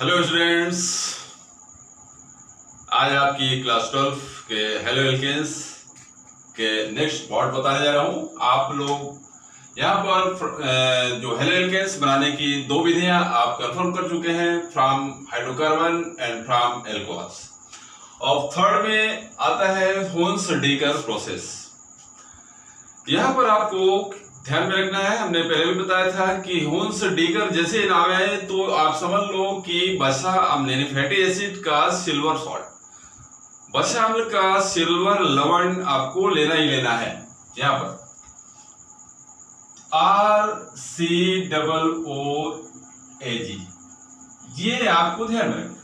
Hello students, आज आपकी class 12 के हेलो एल्केन्स के नेक्स्ट पार्ट बताने जा रहा हूं। आप लोग यहाँ पर जो हेलो एल्केन्स बनाने की दो विधियां आप कंफर्म कर चुके हैं, from hydrocarbon and from alcohols. और थर्ड में आता है होन्स-डीकर प्रोसेस। यहाँ पर आपको ध्यान में रखना है, हमने पहले भी बताया था कि होन्स-डीकर जैसे नाम है तो आप समझ लो कि वसा अम्ल यानी फैटी एसिड का सिल्वर सॉल्ट, वसा अम्ल का सिल्वर लवण आपको लेना ही लेना है। यहां पर RCOOAG, ये आपको ध्यान में रखना।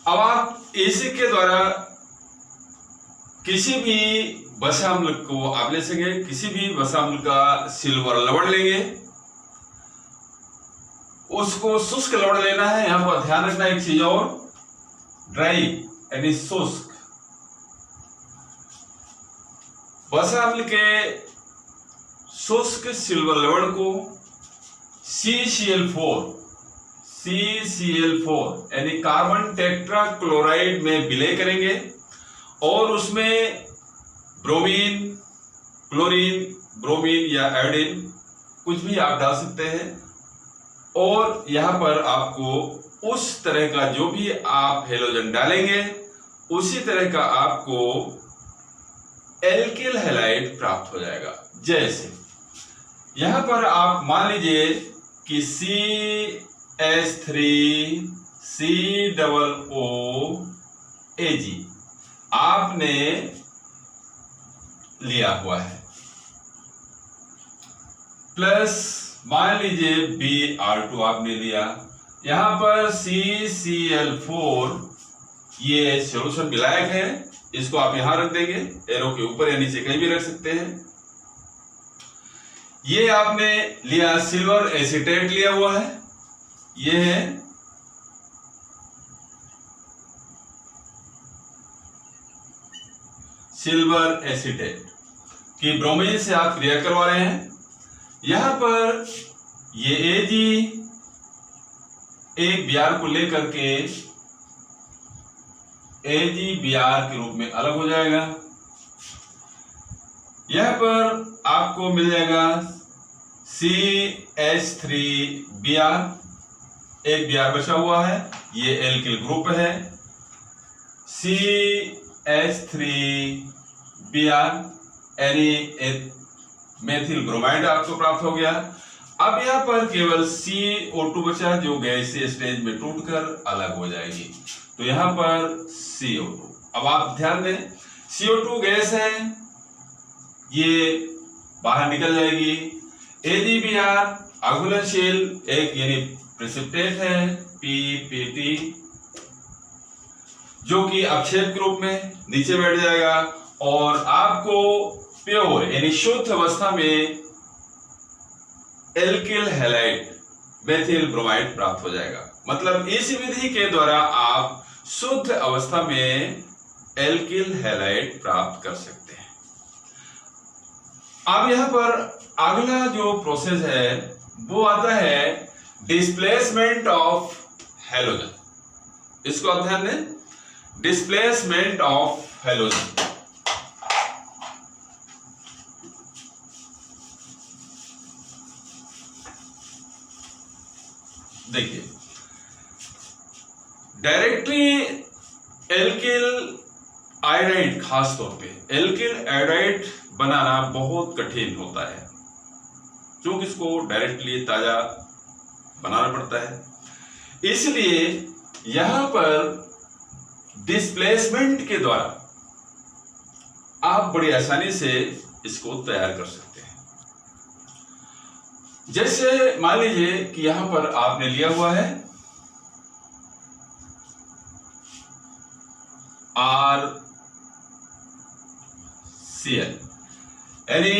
अब आप इसी के द्वारा किसी भी वसा अम्ल को आप ले सकेंगे, किसी भी वसा अम्ल का सिल्वर लवण लेंगे, उसको शुष्क लवण लेना है। यहां पर ध्यान रखना एक चीज और, ड्राई यानी शुष्क वसा अम्ल के शुष्क सिल्वर लवण को CCl4 यानी कार्बन टेट्रा क्लोराइड में विलय करेंगे और उसमें ब्रोमीन, क्लोरीन, ब्रोमीन या आयोडीन कुछ भी आप डाल सकते हैं। और यहां पर आपको उस तरह का जो भी आप हेलोजन डालेंगे उसी तरह का आपको एल्किल हैलाइड प्राप्त हो जाएगा। जैसे यहां पर आप मान लीजिए कि CH3COOAG आपने लिया हुआ है, प्लस मान लीजिए Br2 आपने लिया। यहां पर CCl4 ये सोल्यूशन विलायक है, इसको आप यहां रख देंगे, एरो के ऊपर या नीचे कहीं भी रख सकते हैं। ये आपने लिया सिल्वर एसीटेट लिया हुआ है, ये है सिल्वर एसीटेट की ब्रोमीन से आप क्रिया करवा रहे हैं। यहां पर ये Ag एक Br को लेकर के AgBr के रूप में अलग हो जाएगा। यहां पर आपको मिल जाएगा CH3Br, एक Br बचा हुआ है, ये एल्किल ग्रुप है। CH3Br यानी मेथिल ब्रोमाइड आपको प्राप्त हो गया। अब यहां पर केवल CO2 बचा जो गैसीय स्टेज में टूटकर अलग हो जाएगी, तो यहां पर CO2। अब आप ध्यान दें, CO2 गैस है, ये बाहर निकल जाएगी। AgBr अघुलनशील एक यानी प्रेसिपिटेट है, PPT, जो कि अपक्षेप के रूप में नीचे बैठ जाएगा और आपको प्योर यानी शुद्ध अवस्था में एल्किल हैलाइड मेथिल ब्रोमाइड प्राप्त हो जाएगा। मतलब इस विधि के द्वारा आप शुद्ध अवस्था में एल्किल हैलाइड प्राप्त कर सकते हैं। अब यहां पर अगला जो प्रोसेस है वो आता है डिस्प्लेसमेंट ऑफ हैलोजन। इसको आप ध्यान दें, डिस्प्लेसमेंट ऑफ हैलोजन। देखिए, डायरेक्टली एल्किल आयोडाइड, खास तौर पे एल्किल आयोडाइड बनाना बहुत कठिन होता है, क्योंकि इसको डायरेक्टली ताजा बनाना पड़ता है। इसलिए यहां पर डिस्प्लेसमेंट के द्वारा आप बड़ी आसानी से इसको तैयार कर सकते हैं। जैसे मान लीजिए कि यहां पर आपने लिया हुआ है RCl यानी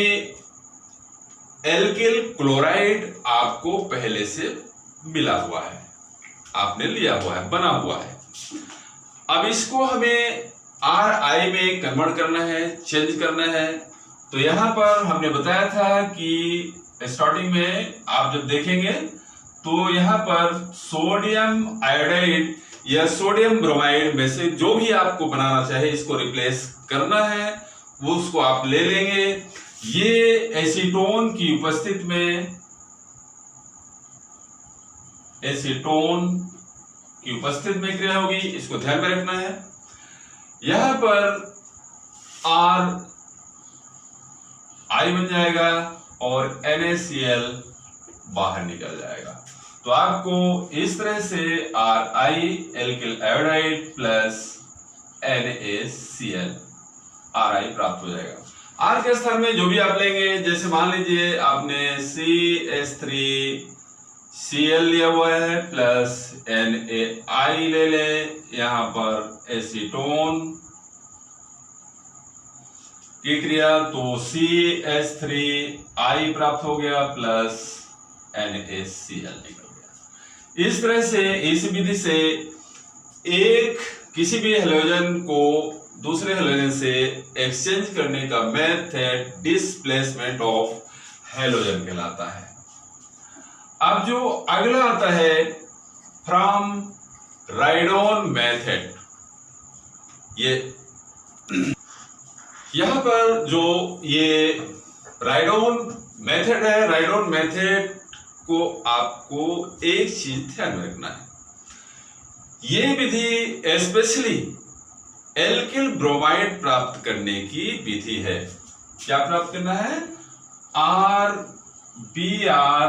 एल्किल क्लोराइड आपको पहले से मिला हुआ है, आपने लिया हुआ है, बना हुआ है। अब इसको हमें Ri में कन्वर्ट करना है, चेंज करना है। तो यहां पर हमने बताया था कि स्टार्टिंग में आप जब देखेंगे तो यहाँ पर सोडियम आयोडाइड या सोडियम ब्रोमाइड में से जो भी आपको बनाना चाहे इसको रिप्लेस करना है वो उसको आप ले लेंगे। ये एसीटोन की उपस्थिति में क्रिया होगी, इसको ध्यान में रखना है। यहां पर R I बन जाएगा और NaCl बाहर निकल जाएगा। तो आपको इस तरह से RI alkyl iodide plus NaCl RI प्राप्त हो जाएगा। R के स्थान में जो भी आप लेंगे, जैसे मान लीजिए आपने CH3Cl लिया हुआ है प्लस NaI ले ले, यहां पर एसीटोन की क्रिया, तो CH3I प्राप्त हो गया प्लस NaCl निकल गया। इस तरह से इस विधि से किसी भी हैलोजन को दूसरे हैलोजन से एक्सचेंज करने का मेथड डिस्प्लेसमेंट ऑफ हैलोजन कहलाता है। अब जो अगला आता है फ्रॉम राइडोन मेथड, ये यहां पर जो ये राइडोन मेथड है, राइडोन मेथड को आपको एक चीज ध्यान में रखना है। ये विधि स्पेशली एल्किल ब्रोमाइड प्राप्त करने की विधि है। क्या प्राप्त करना है? RBr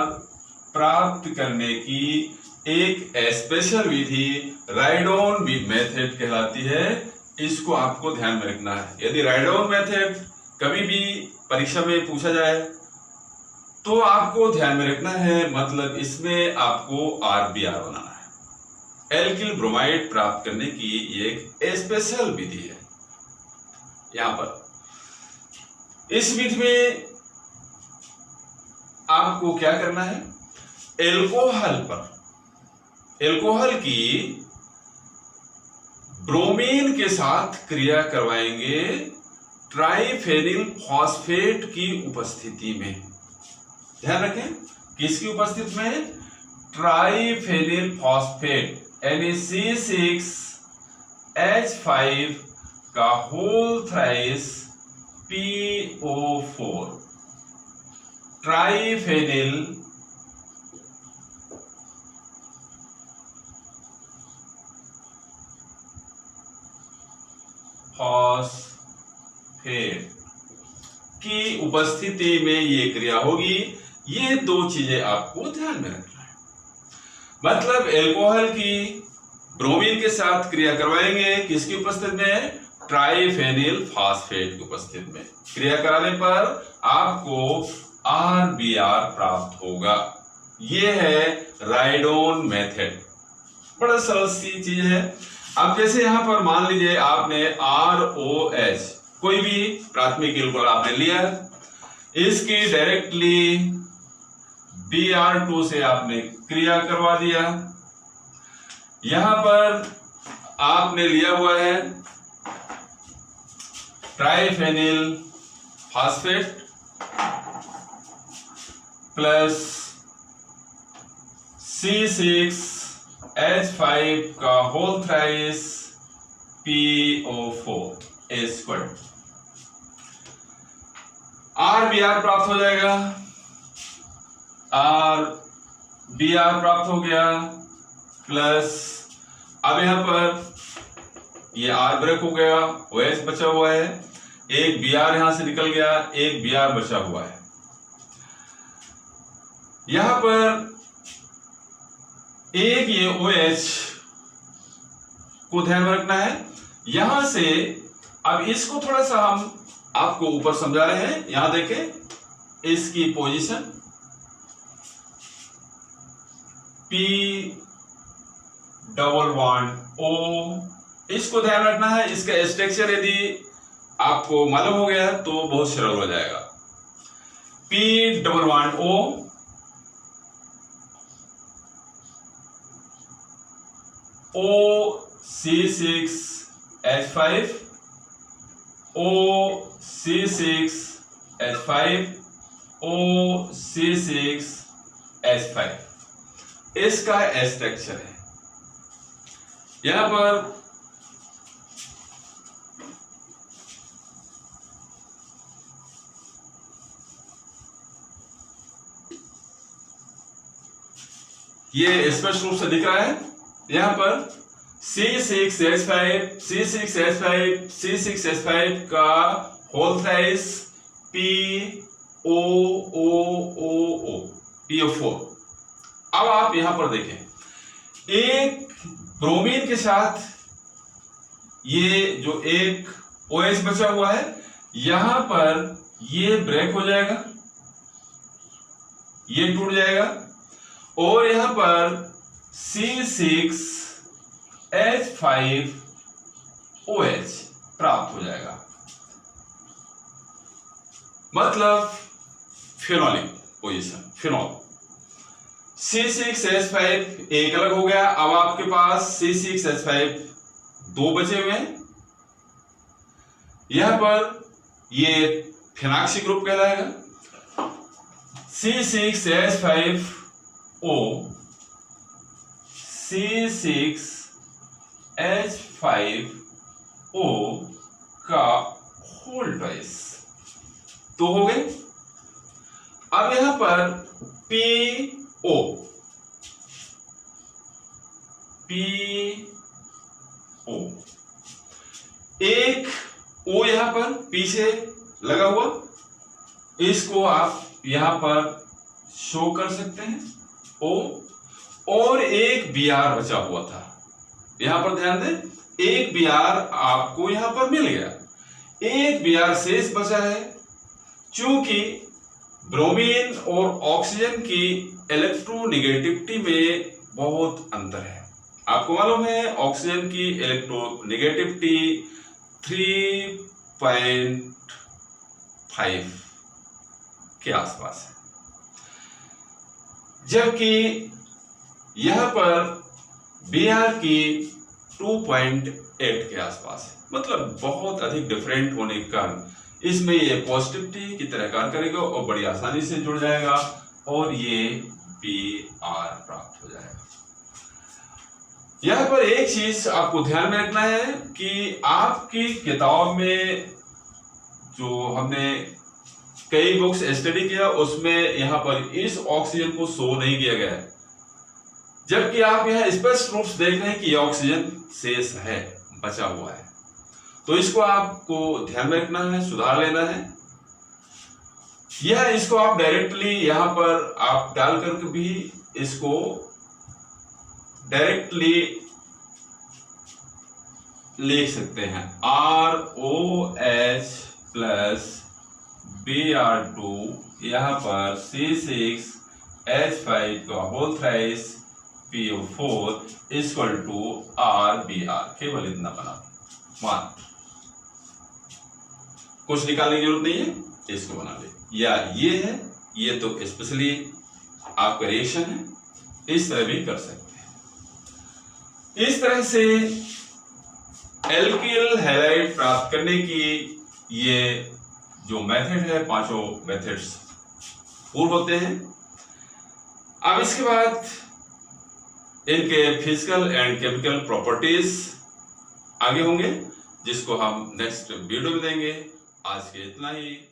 प्राप्त करने की एक स्पेशल विधि राइडोन मेथड कहलाती है। इसको आपको ध्यान में रखना है। यदि राइडोन मेथड कभी भी परीक्षा में पूछा जाए तो आपको ध्यान में रखना है, मतलब इसमें आपको RBr बनाना है। एल्किल ब्रोमाइड प्राप्त करने की एक स्पेशल विधि है। यहां पर इस विधि में आपको क्या करना है, एल्कोहल की ब्रोमीन के साथ क्रिया करवाएंगे ट्राइफेनिल फॉस्फेट की उपस्थिति में। ध्यान रखें, किसकी उपस्थिति में? ट्राइफेनिल फॉस्फेट NaC6H5 का होल थ्राइस PO4 ट्राइफेनिल फॉस्फेट की उपस्थिति में ये क्रिया होगी। ये दो चीजें आपको ध्यान में रखना है, मतलब एल्कोहल की ब्रोमीन के साथ क्रिया करवाएंगे, किसकी उपस्थिति में? ट्राइफेनिल फॉस्फेट की उपस्थिति में। क्रिया कराने पर आपको RBr प्राप्त होगा। यह है राइडोन मेथड, बड़ा सरल सी चीज है। अब जैसे यहां पर मान लीजिए आपने ROH कोई भी प्राथमिक एल्कोहल आपने लिया, इसकी डायरेक्टली Br2 से आपने क्रिया करवा दिया। यहां पर आपने लिया हुआ है ट्राइफेनिल फॉस्फेट प्लस C6H5 का whole thrice PO4 square. RBr प्राप्त हो जाएगा, RBr प्राप्त हो गया प्लस अब यहां पर ये R ब्रेक हो गया, OH बचा हुआ है, एक Br यहां से निकल गया, एक Br बचा हुआ है। यहां पर एक ये OH को ध्यान में रखना है। यहां से अब इसको थोड़ा सा हम आपको ऊपर समझा रहे हैं। यहां देखें इसकी पोजीशन P11O, इसको ध्यान रखना है। इसका स्ट्रक्चर यदि आपको मालूम हो गया तो बहुत सरल हो जाएगा। P11O OC6H5 OC6H5 OC6H5 इसका स्ट्रक्चर है। यहां पर ये स्पष्ट रूप से दिख रहा है। यहां पर C6H5 C6H5 C6H5 का होल थ्राइस PO4। अब आप यहां पर देखें, एक ब्रोमीन के साथ ये जो एक OH बचा हुआ है, यहां पर ये ब्रेक हो जाएगा, ये टूट जाएगा और यहां पर C6H5OH प्राप्त हो जाएगा, मतलब फिनोलिक पोजीशन, फिनोल। C6H5 एक अलग हो गया। अब आपके पास C6H5 दो बचे हुए हैं। यहां पर ये फिनाक्सी ग्रुप कहलाएगा। C6H5O C6H5O का होल ट्वाइस तो हो गए। अब यहां पर PO एक O यहां पर पीछे लगा हुआ, इसको आप यहां पर शो कर सकते हैं O, और एक Br बचा हुआ था। यहां पर ध्यान दें, एक Br आपको यहां पर मिल गया, एक Br शेष बचा है। चूंकि ब्रोमीन और ऑक्सीजन की इलेक्ट्रोनेगेटिविटी में बहुत अंतर है। आपको मालूम है ऑक्सीजन की इलेक्ट्रोनेगेटिविटी 3.5 के आसपास है, जबकि यहां पर Br की 2.8 के आसपास है। मतलब बहुत अधिक डिफरेंट होने के कारण इसमें ये पॉजिटिविटी की तरह कार्य करेगा और बड़ी आसानी से जुड़ जाएगा और ये Br प्राप्त हो जाएगा। यहां पर एक चीज आपको ध्यान में रखना है कि आपकी किताब में जो हमने कई बुक्स स्टडी किया, उसमें यहां पर इस ऑक्सीजन को शो नहीं किया गया है, जबकि आप यहां स्पष्ट रूप से देख रहे हैं कि यह ऑक्सीजन शेष है, बचा हुआ है। तो इसको आपको ध्यान में रखना है, सुधार लेना है। यह इसको आप डायरेक्टली यहां पर आप डाल करके भी इसको डायरेक्टली लिख सकते हैं, ROH प्लस Br2 यहां पर C6H5 का whole thrice PO4 equal to RBr। केवल इतना बना, मात्र कुछ निकालने की जरूरत नहीं है, इसको बना ले। या ये है, ये तो स्पेशली आपका रिएक्शन है, इस तरह भी कर सकते हैं। इस तरह से एल्किल हैलाइड प्राप्त करने की ये जो मेथड है, पांचों मेथड्स पूर्व होते हैं। अब इसके बाद इनके फिजिकल एंड केमिकल प्रॉपर्टीज आगे होंगे, जिसको हम नेक्स्ट वीडियो में देंगे। आज के इतना ही।